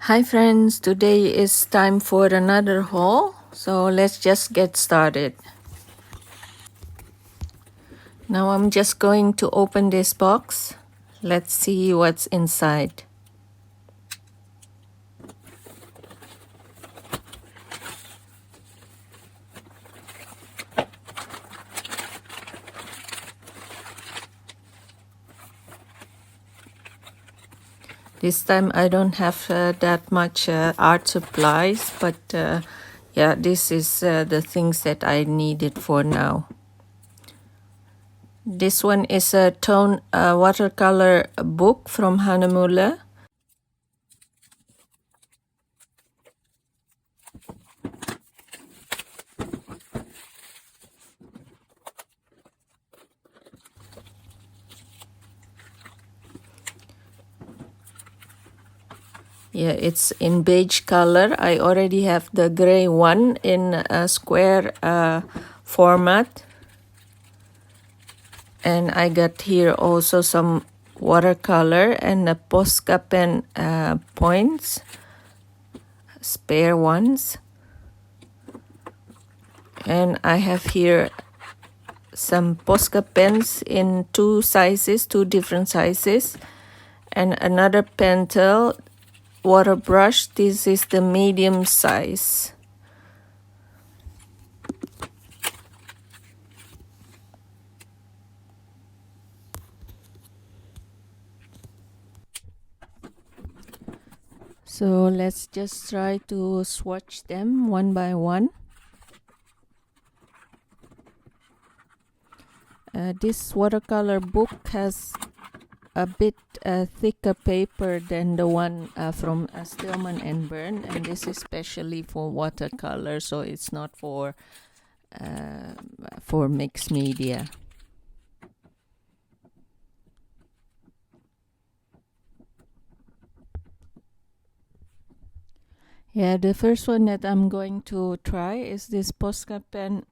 Hi friends, today is time for another haul, so let's just get started. Now I'm just going to open this box. Let's see what's inside. This time I don't have that much art supplies, but yeah, this is the things that I needed for now. This one is a tone watercolor book from Hahnemühle. Yeah, it's in beige color. I already have the gray one in a square format. And I got here also some watercolor and the Posca Pen points, spare ones. And I have here some Posca pens in two different sizes. And another Pentel water brush. This is the medium size. So let's just try to swatch them one by one. This watercolor book has a bit thicker paper than the one from Stillman and Byrne, and this is especially for watercolor, so it's not for mixed media. Yeah, the first one that I'm going to try is this Posca Pen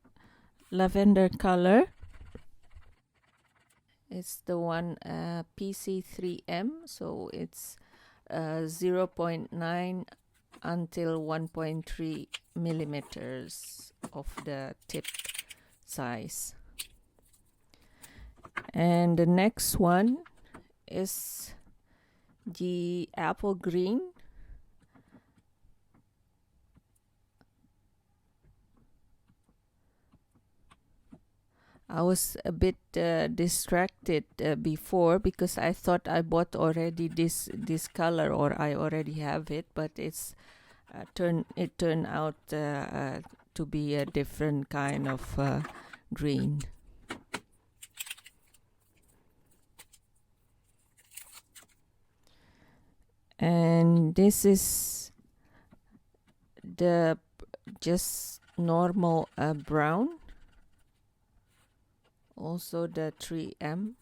Lavender color. It's the one PC3M, so it's 0.9 until 1.3 millimeters of the tip size. And the next one is the apple green. I was a bit distracted before because I thought I bought already this color, or I already have it, but it's turned out to be a different kind of green. And this is the just normal brown. Also the 3M.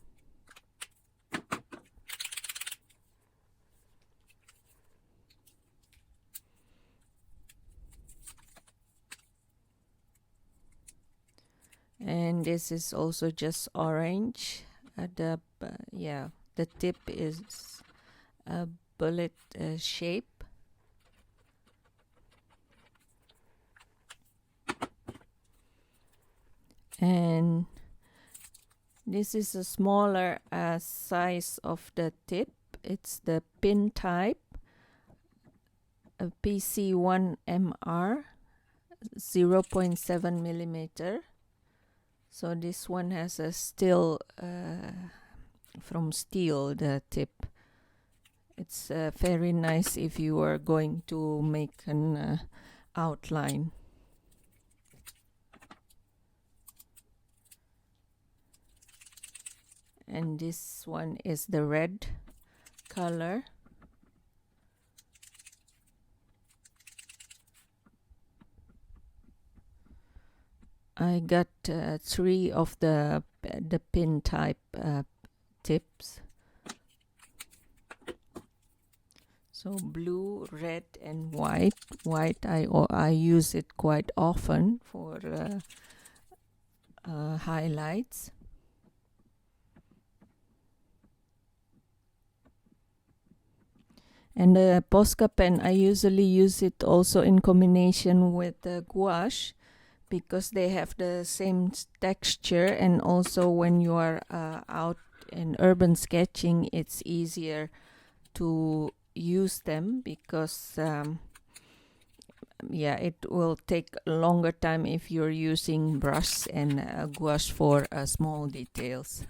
And this is also just orange. The tip is a bullet shape. And this is a smaller size of the tip. It's the pin type, a PC1MR, 0.7 millimeter. So this one has a steel, from steel, the tip. It's very nice if you are going to make an outline. And this one is the red color. I got 3 of the pin type tips. So blue, red, and white. White I use it quite often for highlights. And the Posca pen, I usually use it also in combination with the gouache because they have the same texture, and also when you are out in urban sketching, it's easier to use them because yeah, it will take a longer time if you're using brush and gouache for small details.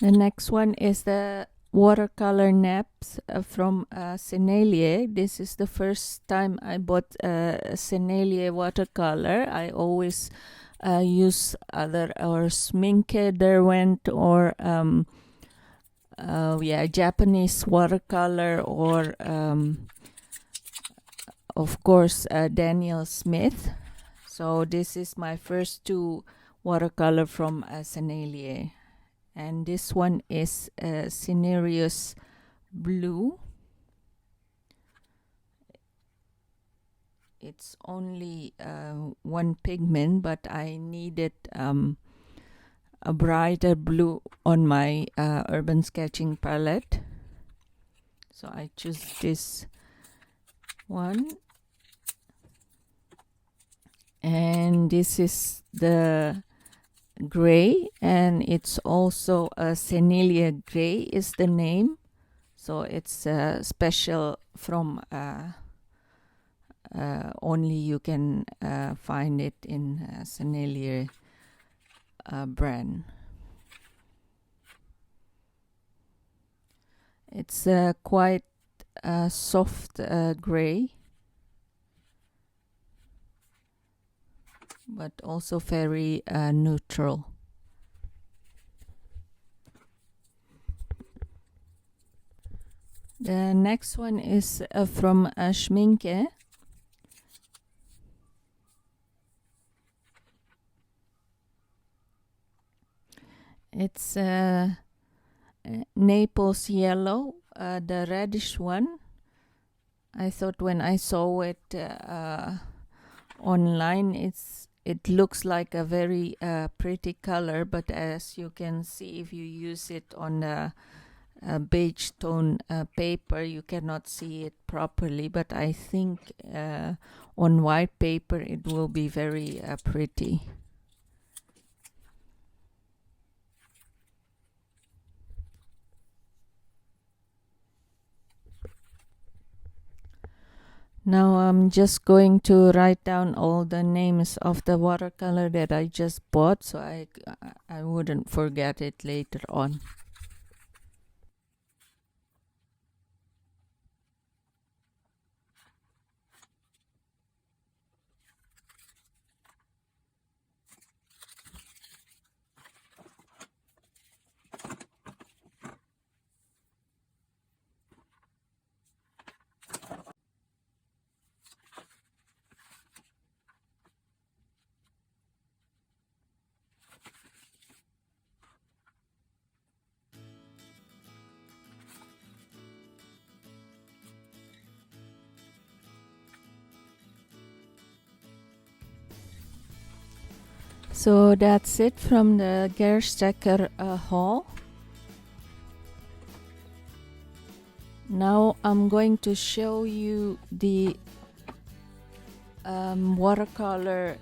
The next one is the watercolor naps from Sennelier. This is the first time I bought Sennelier watercolor. I always use other or Schminke, Derwent, or yeah, Japanese watercolor, or of course Daniel Smith. So this is my first two watercolor from Sennelier. And this one is Cinereous Blue. It's only one pigment, but I needed a brighter blue on my urban sketching palette. So I choose this one. And this is the gray, and it's also a Sennelier gray is the name, so it's special from only you can find it in Sennelier brand. It's quite soft gray, but also very neutral. The next one is from Schminke. It's Naples yellow, the reddish one. I thought when I saw it online, it looks like a very pretty color, but as you can see, if you use it on a beige tone paper, you cannot see it properly, but I think on white paper it will be very pretty. Now I'm just going to write down all the names of the watercolor that I just bought, so I wouldn't forget it later on. So that's it from the Gerstecker haul. Now I'm going to show you the watercolor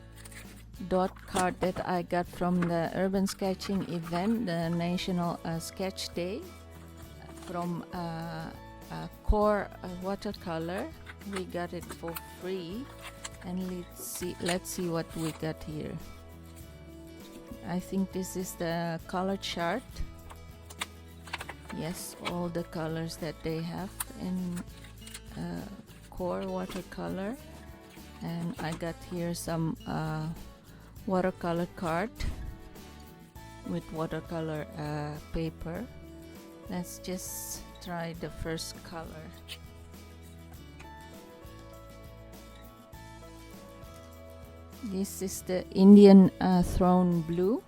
dot card that I got from the urban sketching event, the National Sketch Day, from Qor Watercolor. We got it for free, and let's see what we got here. I think this is the color chart. Yes, all the colors that they have in Qor Watercolor. And I got here some watercolor card with watercolor paper. Let's just try the first color. This is the Indian Throne Blue.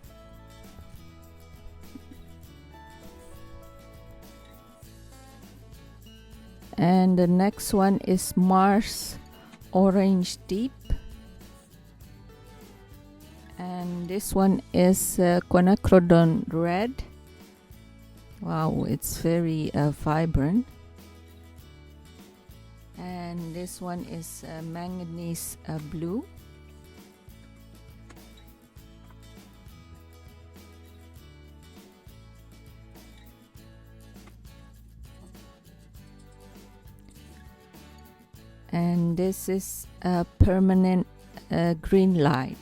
And the next one is Mars Orange Deep. And this one is Quinacridone Red. Wow, it's very vibrant. And this one is manganese blue. And this is a permanent green light.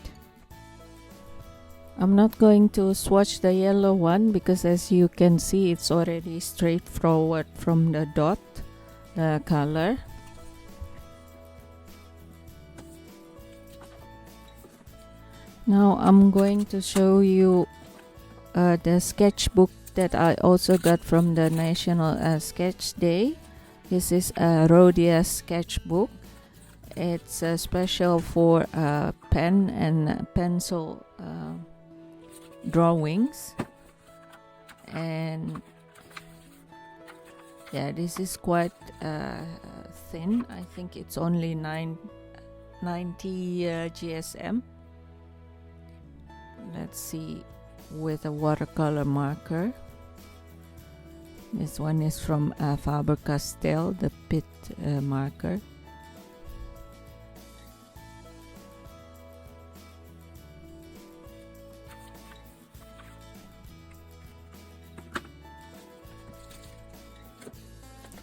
I'm not going to swatch the yellow one because, as you can see, it's already straightforward from the dot color. Now I'm going to show you the sketchbook that I also got from the National Sketch Day. This is a Rhodia Sketchbook. It's special for pen and pencil drawings. And yeah, this is quite thin. I think it's only 90 GSM. Let's see with a watercolor marker. This one is from Faber-Castell, the Pitt marker.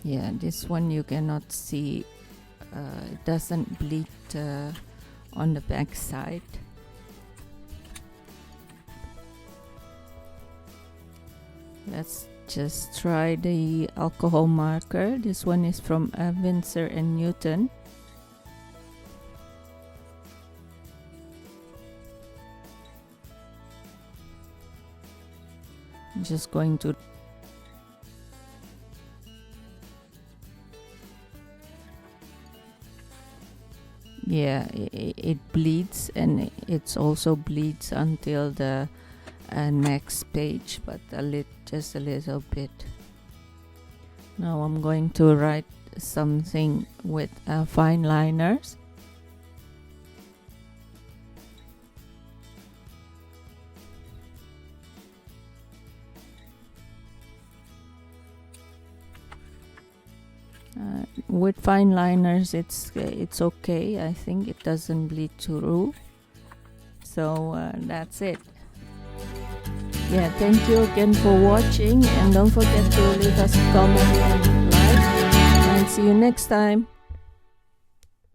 Yeah, this one you cannot see, it doesn't bleed on the back side. Let's just try the alcohol marker. This one is from Winsor & Newton. I'm just going to yeah, it bleeds, and it also bleeds until the next page, but just a little bit. Now I'm going to write something with fine liners. With fine liners, it's okay. I think it doesn't bleed through. So that's it. Yeah, thank you again for watching, and don't forget to leave us a comment and like, and see you next time.